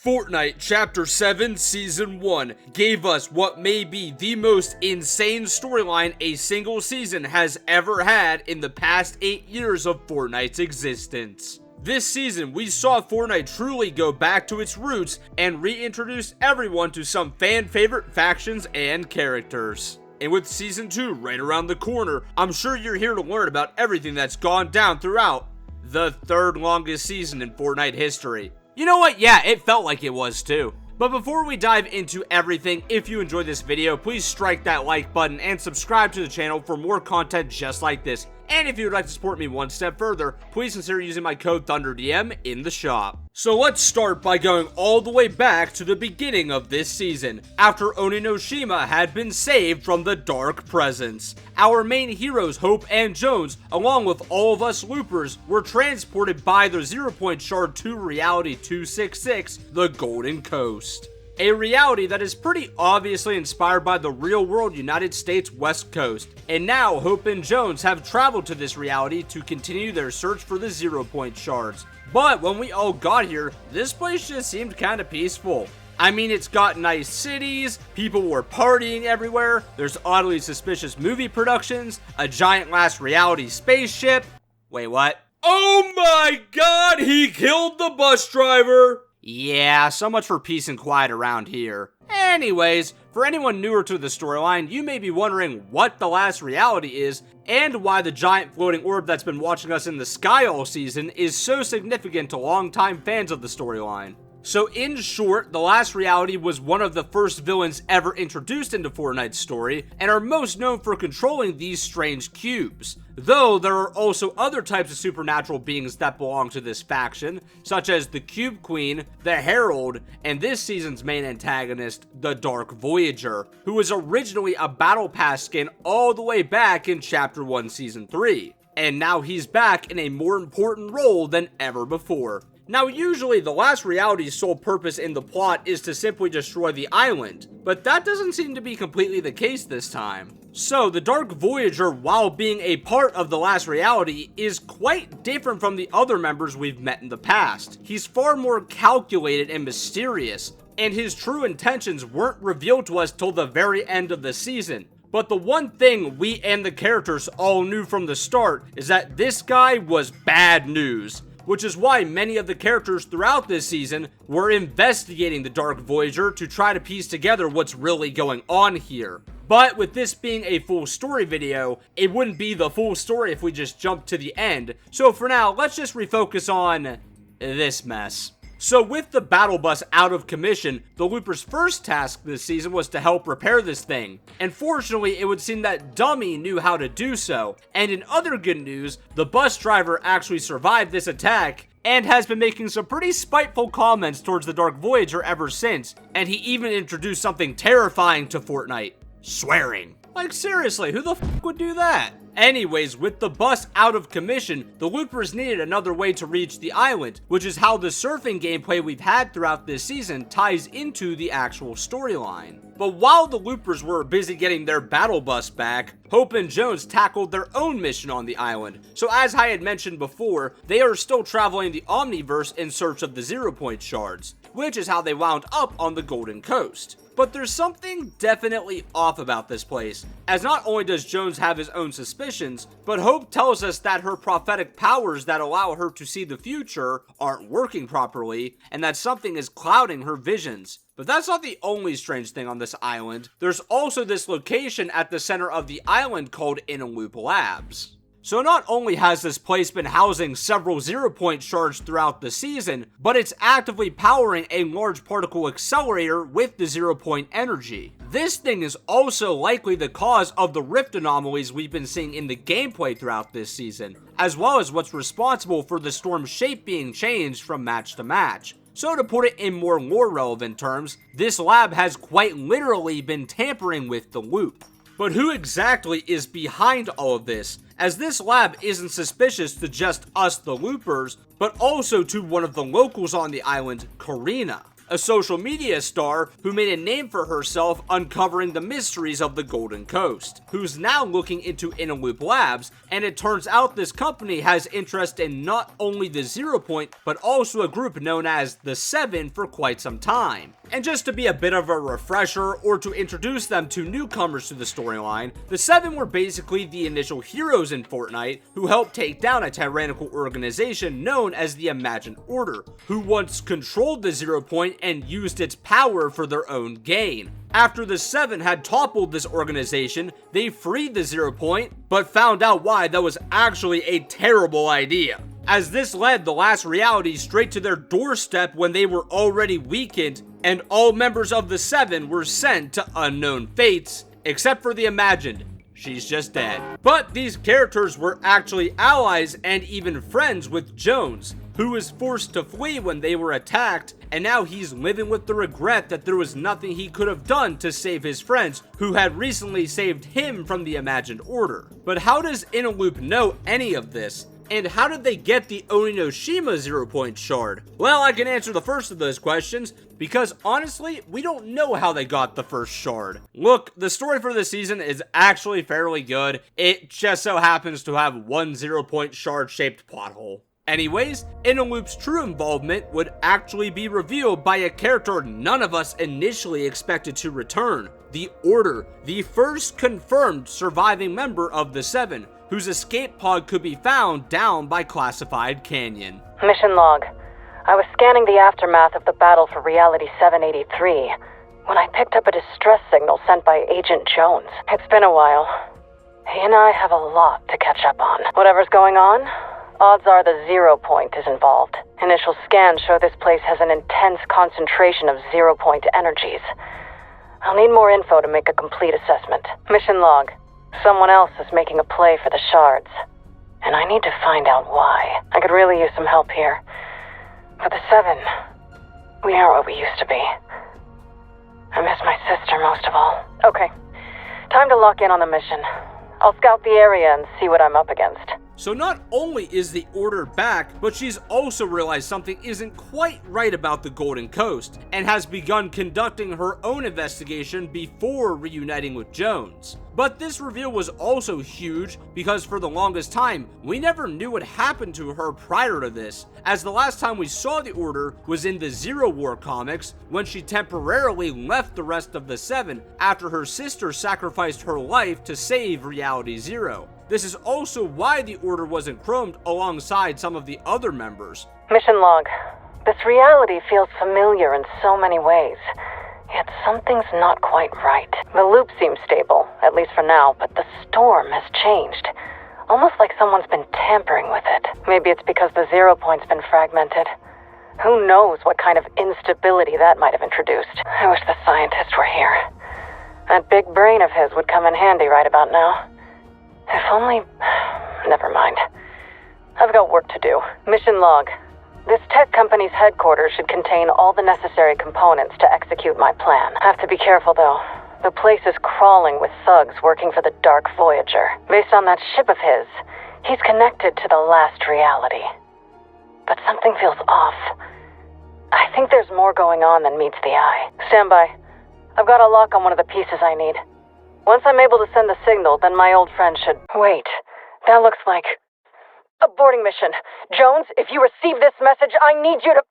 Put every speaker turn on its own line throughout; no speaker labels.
Fortnite Chapter 7 Season 1 gave us what may be the most insane storyline a single season has ever had in the past 8 years of Fortnite's existence. This season, we saw Fortnite truly go back to its roots and reintroduce everyone to some fan-favorite factions and characters. And with Season 2 right around the corner, I'm sure you're here to learn about everything that's gone down throughout the third longest season in Fortnite history. You know what? Yeah, it felt like it was too. But before we dive into everything, if you enjoyed this video, please strike that like button and subscribe to the channel for more content just like this. And if you would like to support me one step further, please consider using my code ThunderDM in the shop. So let's start by going all the way back to the beginning of this season, after Oninoshima had been saved from the Dark Presence. Our main heroes, Hope and Jones, along with all of us loopers, were transported by the 0-point shard to Reality 266, the Golden Coast. A reality that is pretty obviously inspired by the real-world United States West Coast. And now, Hope and Jones have traveled to this reality to continue their search for the 0-point shards. But when we all got here, this place just seemed kinda peaceful. I mean, it's got nice cities, people were partying everywhere, there's oddly suspicious movie productions, a giant last reality spaceship. Wait, what? Oh my god, he killed the bus driver! Yeah, so much for peace and quiet around here. Anyways, for anyone newer to the storyline, you may be wondering what the last reality is, and why the giant floating orb that's been watching us in the sky all season is so significant to longtime fans of the storyline. So in short, the last reality was one of the first villains ever introduced into Fortnite's story, and are most known for controlling these strange cubes. Though there are also other types of supernatural beings that belong to this faction, such as the Cube Queen, the Herald, and this season's main antagonist, the Dark Voyager, who was originally a Battle Pass skin all the way back in Chapter 1 Season 3. And now he's back in a more important role than ever before. Now, usually the last reality's sole purpose in the plot is to simply destroy the island, but that doesn't seem to be completely the case this time. So, the Dark Voyager, while being a part of the last reality, is quite different from the other members we've met in the past. He's far more calculated and mysterious, and his true intentions weren't revealed to us till the very end of the season. But the one thing we and the characters all knew from the start is that this guy was bad news. Which is why many of the characters throughout this season were investigating the Dark Voyager to try to piece together what's really going on here. But with this being a full story video, it wouldn't be the full story if we just jumped to the end. So for now, let's just refocus on this mess. So with the battle bus out of commission, the Loopers' first task this season was to help repair this thing. And fortunately, it would seem that Dummy knew how to do so. And in other good news, the bus driver actually survived this attack and has been making some pretty spiteful comments towards the Dark Voyager ever since. And he even introduced something terrifying to Fortnite: swearing. Like seriously, who the f would do that? Anyways, with the bus out of commission, the Loopers needed another way to reach the island, which is how the surfing gameplay we've had throughout this season ties into the actual storyline. But while the Loopers were busy getting their battle bus back, Hope and Jones tackled their own mission on the island. So as I had mentioned before, they are still traveling the Omniverse in search of the 0-point shards, which is how they wound up on the Golden Coast. But there's something definitely off about this place, as not only does Jones have his own suspicions, but Hope tells us that her prophetic powers that allow her to see the future aren't working properly, and that something is clouding her visions. But that's not the only strange thing on this island. There's also this location at the center of the island called InnoLoop Labs. So not only has this place been housing several 0-point shards throughout the season, but it's actively powering a large particle accelerator with the 0-point energy. This thing is also likely the cause of the rift anomalies we've been seeing in the gameplay throughout this season, as well as what's responsible for the storm's shape being changed from match to match. So to put it in more lore relevant terms, this lab has quite literally been tampering with the loop. But who exactly is behind all of this? As this lab isn't suspicious to just us the Loopers, but also to one of the locals on the island, Karina. a social media star who made a name for herself uncovering the mysteries of the Golden Coast, who's now looking into InnoLoop Labs, and it turns out this company has interest in not only the 0 Point, but also a group known as the 7 for quite some time. And just to be a bit of a refresher, or to introduce them to newcomers to the storyline, the 7 were basically the initial heroes in Fortnite who helped take down a tyrannical organization known as the Imagined Order, who once controlled the 0 Point and used its power for their own gain. After the 7 had toppled this organization, they freed the 0 Point, but found out why that was actually a terrible idea, as this led the last reality straight to their doorstep when they were already weakened, and all members of the 7 were sent to unknown fates, except for the Imagined. She's just dead. But these characters were actually allies and even friends with Jones, who was forced to flee when they were attacked, and now he's living with the regret that there was nothing he could have done to save his friends who had recently saved him from the Imagined Order. But how does InnoLoop know any of this? And how did they get the Oninoshima 0 Point shard? Well, I can answer the first of those questions, because honestly, we don't know how they got the first shard. Look, the story for this season is actually fairly good. It just so happens to have one 0 Point shard-shaped plot hole. Anyways, InnoLoop's true involvement would actually be revealed by a character none of us initially expected to return, the Order, the first confirmed surviving member of the 7, whose escape pod could be found down by Classified Canyon.
Mission log. I was scanning the aftermath of the battle for Reality 783 when I picked up a distress signal sent by Agent Jones. It's been a while. He and I have a lot to catch up on. Whatever's going on, odds are the 0 Point is involved. Initial scans show this place has an intense concentration of 0 Point energies. I'll need more info to make a complete assessment. Mission log. Someone else is making a play for the shards, and I need to find out why. I could really use some help here. For the 7, we aren't what we used to be. I miss my sister most of all. Okay, time to lock in on the mission. I'll scout the area and see what I'm up against.
So not only is the Order back, but she's also realized something isn't quite right about the Golden Coast, and has begun conducting her own investigation before reuniting with Jones. But this reveal was also huge because for the longest time, we never knew what happened to her prior to this, as the last time we saw the Order was in the Zero War comics, when she temporarily left the rest of the 7 after her sister sacrificed her life to save Reality Zero. This is also why the Order wasn't chromed alongside some of the other members.
Mission log. This reality feels familiar in so many ways, yet something's not quite right. The loop seems stable, at least for now, but the storm has changed. Almost like someone's been tampering with it. Maybe it's because the 0 Point's been fragmented. Who knows what kind of instability that might have introduced. I wish the scientist were here. That big brain of his would come in handy right about now. If only... Never mind. I've got work to do. Mission log. This tech company's headquarters should contain all the necessary components to execute my plan. Have to be careful, though. The place is crawling with thugs working for the Dark Voyager. Based on that ship of his, he's connected to the last reality. But something feels off. I think there's more going on than meets the eye. Stand by. I've got a lock on one of the pieces I need. Once I'm able to send the signal, then my old friend should... Wait, that looks like... a boarding mission. Jones, if you receive this message, I need you to...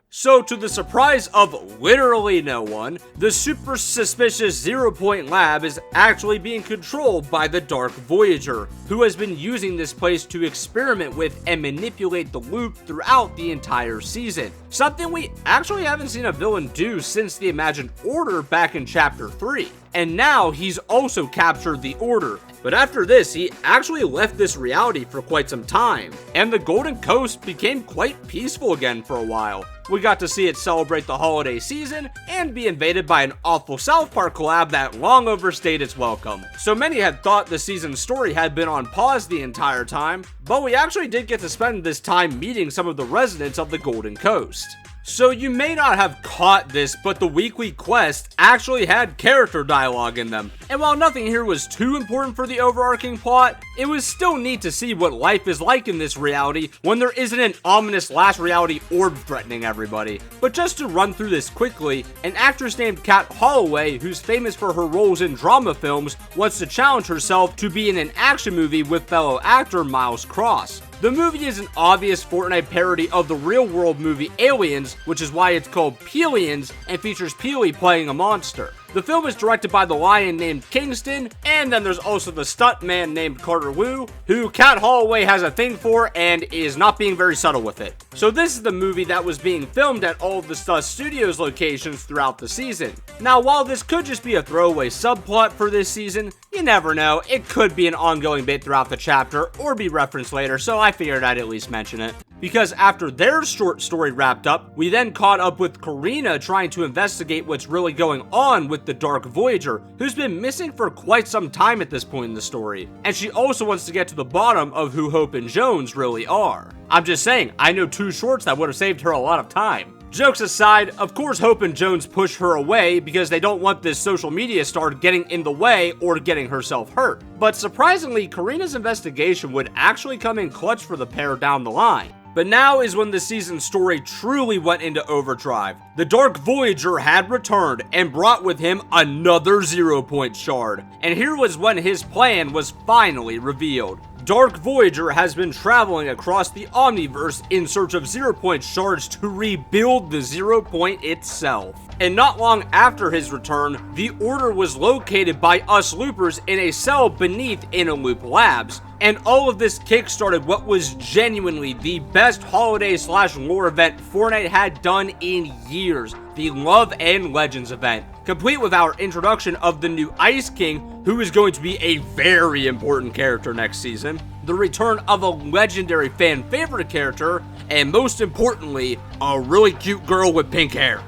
So, to the surprise of literally no one, the super suspicious 0 Point lab is actually being controlled by the Dark Voyager, who has been using this place to experiment with and manipulate the loop throughout the entire season. Something we actually haven't seen a villain do since the Imagined Order back in Chapter 3. And now he's also captured the Order. But after this, he actually left this reality for quite some time, and the Golden Coast became quite peaceful again for a while. We got to see it celebrate the holiday season and be invaded by an awful South Park collab that long overstayed its welcome. So many had thought the season's story had been on pause the entire time, but we actually did get to spend this time meeting some of the residents of the Golden Coast. So you may not have caught this, but the weekly quests actually had character dialogue in them. And while nothing here was too important for the overarching plot, it was still neat to see what life is like in this reality when there isn't an ominous last reality orb threatening everybody. But just to run through this quickly, an actress named Kat Holloway, who's famous for her roles in drama films, wants to challenge herself to be in an action movie with fellow actor Miles Cross. The movie is an obvious Fortnite parody of the real-world movie Aliens, which is why it's called Peelians, and features Peely playing a monster. The film is directed by the lion named Kingston, and then there's also the stuntman named Carter Wu, who Kat Holloway has a thing for and is not being very subtle with it. So this is the movie that was being filmed at all of the Studios locations throughout the season. Now, while this could just be a throwaway subplot for this season, you never know, it could be an ongoing bit throughout the chapter or be referenced later, so I figured I'd at least mention it. Because after their short story wrapped up, we then caught up with Karina trying to investigate what's really going on with the Dark Voyager, who's been missing for quite some time at this point in the story. And she also wants to get to the bottom of who Hope and Jones really are. I'm just saying, I know 2 shorts that would have saved her a lot of time. Jokes aside, of course Hope and Jones push her away because they don't want this social media star getting in the way or getting herself hurt. But surprisingly, Karina's investigation would actually come in clutch for the pair down the line. But now is when the season's story truly went into overdrive. The Dark Voyager had returned and brought with him another 0-point shard. And here was when his plan was finally revealed. Dark Voyager has been traveling across the Omniverse in search of 0-point shards to rebuild the 0-point itself. And not long after his return, the Order was located by us loopers in a cell beneath InnoLoop Labs. And all of this kickstarted what was genuinely the best holiday/lore event Fortnite had done in years, the Love and Legends event, complete with our introduction of the new Ice King, who is going to be a very important character next season, the return of a legendary fan favorite character, and most importantly, a really cute girl with pink hair.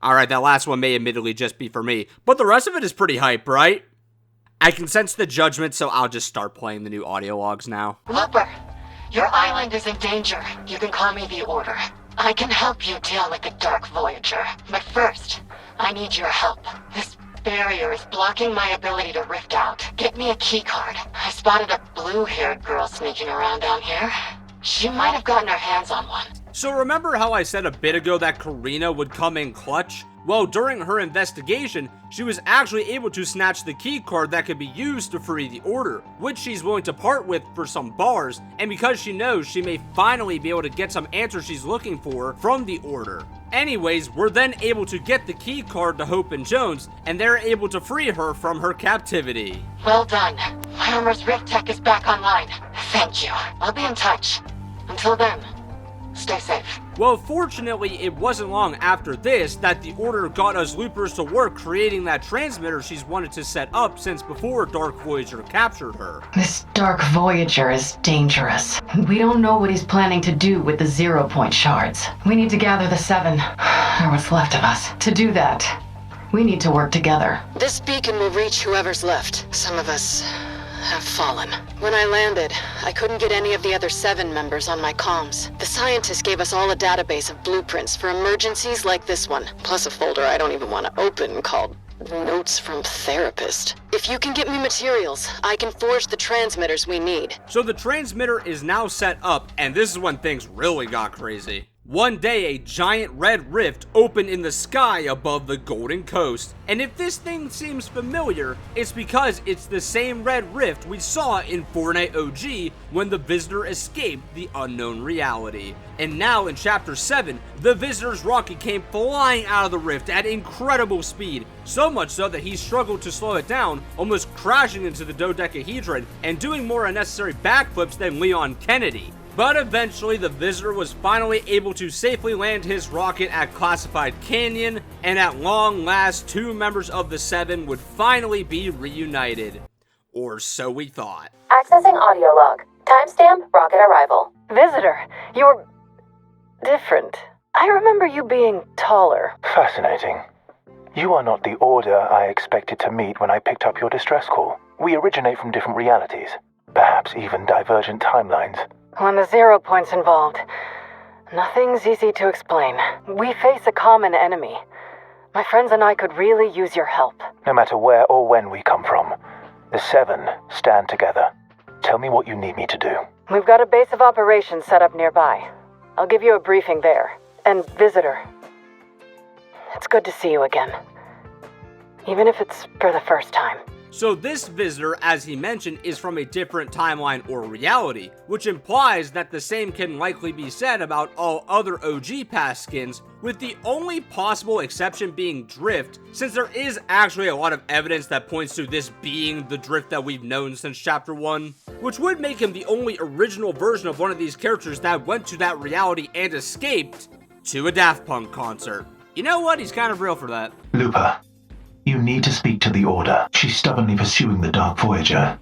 Alright, that last one may admittedly just be for me, but the rest of it is pretty hype, right? I can sense the judgment, so I'll just start playing the new audio logs now.
Looper, your island is in danger. You can call me the Order. I can help you deal with the Dark Voyager. But first, I need your help. This barrier is blocking my ability to rift out. Get me a keycard. I spotted a blue-haired girl sneaking around down here. She might have gotten her hands on one.
So remember how I said a bit ago that Karina would come in clutch? Well, during her investigation, she was actually able to snatch the key card that could be used to free the Order, which she's willing to part with for some bars, and because she knows she may finally be able to get some answers she's looking for from the Order. Anyways, we're then able to get the key card to Hope and Jones, and they're able to free her from her captivity.
Well done. My armor's rift tech is back online. Thank you. I'll be in touch. Until then, stay safe.
Well, fortunately, it wasn't long after this that the Order got us loopers to work creating that transmitter she's wanted to set up since before Dark Voyager captured her.
This Dark Voyager is dangerous. We don't know what he's planning to do with the 0-point shards. We need to gather the 7, or what's left of us. To do that, we need to work together.
This beacon will reach whoever's left. Some of us have fallen. When I landed, I couldn't get any of the other 7 members on my comms. The scientists gave us all a database of blueprints for emergencies like this one, plus a folder I don't even want to open called Notes from Therapist. If you can get me materials, I can forge the transmitters we need.
So the transmitter is now set up, and this is when things really got crazy. One day, a giant red rift opened in the sky above the Golden Coast. And if this thing seems familiar, it's because it's the same red rift we saw in Fortnite OG when the visitor escaped the unknown reality. And now in Chapter 7, the visitor's rocket came flying out of the rift at incredible speed, so much so that he struggled to slow it down, almost crashing into the dodecahedron and doing more unnecessary backflips than Leon Kennedy. But eventually, the visitor was finally able to safely land his rocket at Classified Canyon, and at long last, 2 members of the 7 would finally be reunited. Or so we thought.
Accessing audio log. Timestamp rocket arrival.
Visitor, you're different. I remember you being taller.
Fascinating. You are not the Order I expected to meet when I picked up your distress call. We originate from different realities, perhaps even divergent timelines.
When the 0 point's involved, Nothing's easy to explain. We face a common enemy. My friends and I could really use your help.
No matter where or when we come from, the Seven stand together. Tell me what you need me to do.
We've got a base of operations set up nearby. I'll give you a briefing there. And visitor, it's good to see you again. Even if it's for the first time.
So this visitor, as he mentioned, is from a different timeline or reality, which implies that the same can likely be said about all other OG pass skins, with the only possible exception being Drift, since there is actually a lot of evidence that points to this being the Drift that we've known since Chapter 1, which would make him the only original version of one of these characters that went to that reality and escaped to a Daft Punk concert. You know what? He's kind of real for that.
Looper, you need to speak to the Order. She's stubbornly pursuing the Dark Voyager.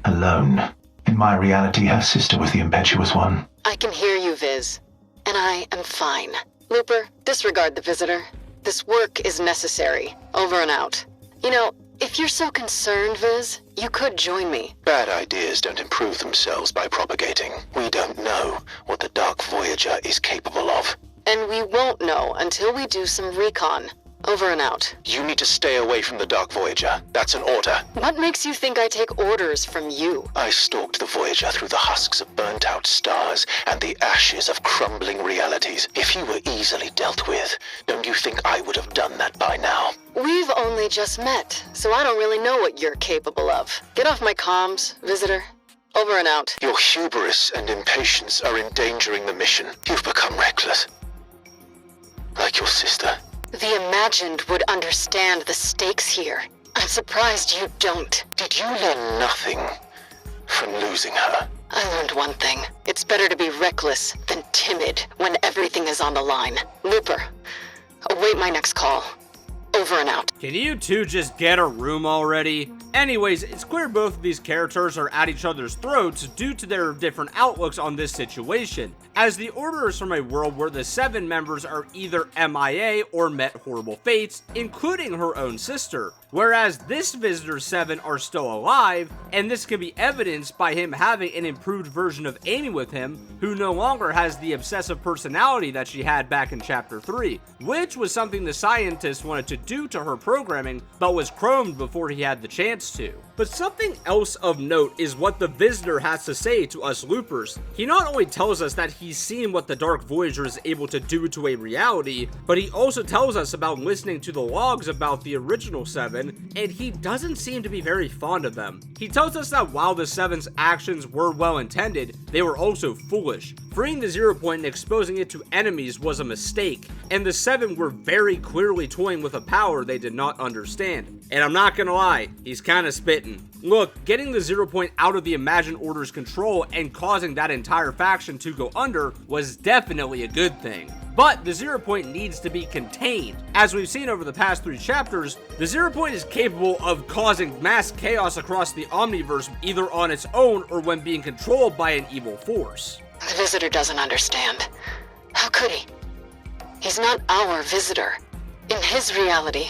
Alone. In my reality, her sister was the impetuous one.
I can hear you, Viz. And I am fine. Looper, disregard the visitor. This work is necessary. Over and out. You know, if you're so concerned, Viz, you could join me.
Bad ideas don't improve themselves by propagating. We don't know what the Dark Voyager is capable of.
And we won't know until we do some recon. Over and out.
You need to stay away from the Dark Voyager. That's an order.
What makes you think I take orders from you?
I stalked the Voyager through the husks of burnt-out stars and the ashes of crumbling realities. If you were easily dealt with, don't you think I would have done that by now?
We've only just met, so I don't really know what you're capable of. Get off my comms, visitor. Over and out.
Your hubris and impatience are endangering the mission. You've become reckless. Like your sister.
The Imagined would understand the stakes here. I'm surprised you don't.
Did you learn nothing from losing her?
I learned one thing. It's better to be reckless than timid when everything is on the line. Looper, await my next call. Over and out.
Can you two just get a room already? Anyways, it's clear both of these characters are at each other's throats due to their different outlooks on this situation, as the Order is from a world where the 7 members are either MIA or met horrible fates, including her own sister, whereas this visitor's 7 are still alive, and this can be evidenced by him having an improved version of Amy with him, who no longer has the obsessive personality that she had back in Chapter 3, which was something the scientist wanted to do to her programming, but was chromed before he had the chance to. But something else of note is what the visitor has to say to us loopers. He not only tells us that he's seen what the Dark Voyager is able to do to a reality, but he also tells us about listening to the logs about the original 7, and he doesn't seem to be very fond of them. He tells us that while the 7's actions were well intended, they were also foolish. Freeing the 0 point and exposing it to enemies was a mistake, and the 7 were very clearly toying with a power they did not understand. And I'm not gonna lie, he's kinda spitting. Look, getting the 0 point out of the Imagined Order's control and causing that entire faction to go under was definitely a good thing. But the 0 point needs to be contained. As we've seen over the past 3 chapters, the 0 point is capable of causing mass chaos across the Omniverse either on its own or when being controlled by an evil force.
The visitor doesn't understand. How could he? He's not our visitor. In his reality,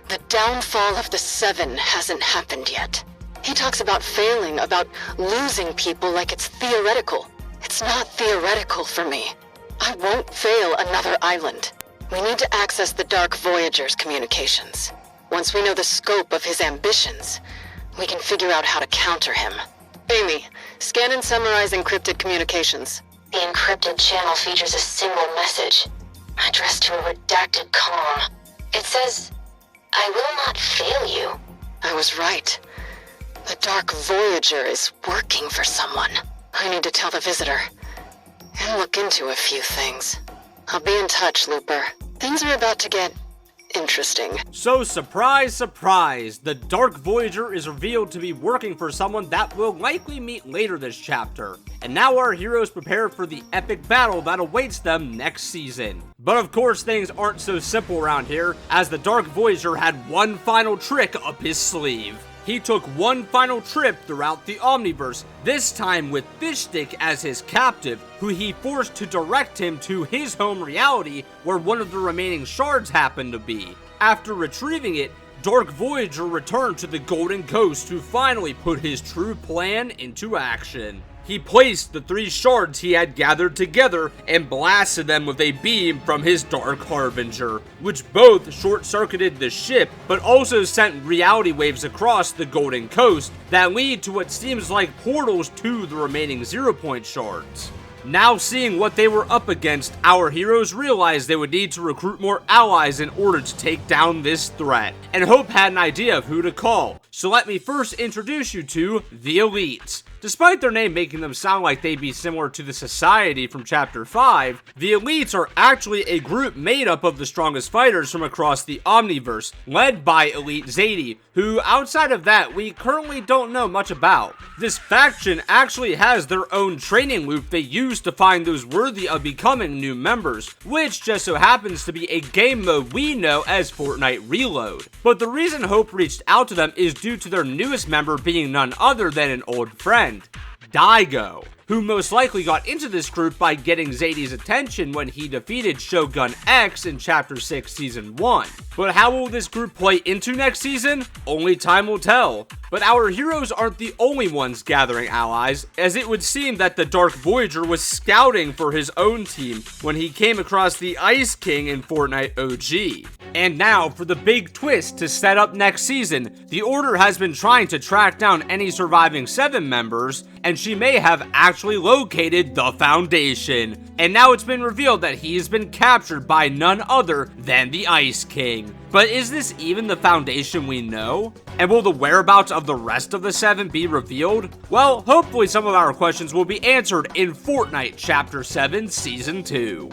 the downfall of the 7 hasn't happened yet. He talks about failing, about losing people like it's theoretical. It's not theoretical for me. I won't fail another island. We need to access the Dark Voyager's communications. Once we know the scope of his ambitions, we can figure out how to counter him. Amy, scan and summarize encrypted communications.
The encrypted channel features a single message, addressed to a redacted comm. It says, "I will not fail you."
I was right. The Dark Voyager is working for someone. I need to tell the visitor. And look into a few things. I'll be in touch, Looper. Things are about to get interesting.
So surprise, surprise, the Dark Voyager is revealed to be working for someone that we'll likely meet later this chapter. And now our heroes prepare for the epic battle that awaits them next season. But of course things aren't so simple around here, as the Dark Voyager had one final trick up his sleeve. He took one final trip throughout the Omniverse, this time with Fishstick as his captive, who he forced to direct him to his home reality where one of the remaining shards happened to be. After retrieving it, Dark Voyager returned to the Golden Coast to finally put his true plan into action. he placed the 3 shards he had gathered together and blasted them with a beam from his Dark Harbinger, which both short-circuited the ship, but also sent reality waves across the Golden Coast that lead to what seems like portals to the remaining 0-point shards. Now seeing what they were up against, our heroes realized they would need to recruit more allies in order to take down this threat, and Hope had an idea of who to call. So let me first introduce you to the Elites. Despite their name making them sound like they'd be similar to the Society from Chapter 5, the Elites are actually a group made up of the strongest fighters from across the Omniverse, led by Elite Zadie, who outside of that we currently don't know much about. This faction actually has their own training loop they use to find those worthy of becoming new members, which just so happens to be a game mode we know as Fortnite Reload. But the reason Hope reached out to them is due to their newest member being none other than an old friend, Daigo, who most likely got into this group by getting Zadie's attention when he defeated Shogun X in Chapter 6 Season 1. But how will this group play into next season? Only time will tell. But our heroes aren't the only ones gathering allies, as it would seem that the Dark Voyager was scouting for his own team when he came across the Ice King in Fortnite OG. And now for the big twist to set up next season, the Order has been trying to track down any surviving 7 members, and she may have actually located the Foundation. And now it's been revealed that he has been captured by none other than the Ice King. But is this even the Foundation we know? And will the whereabouts of the rest of the 7 be revealed? Well, hopefully some of our questions will be answered in Fortnite Chapter 7 Season 2.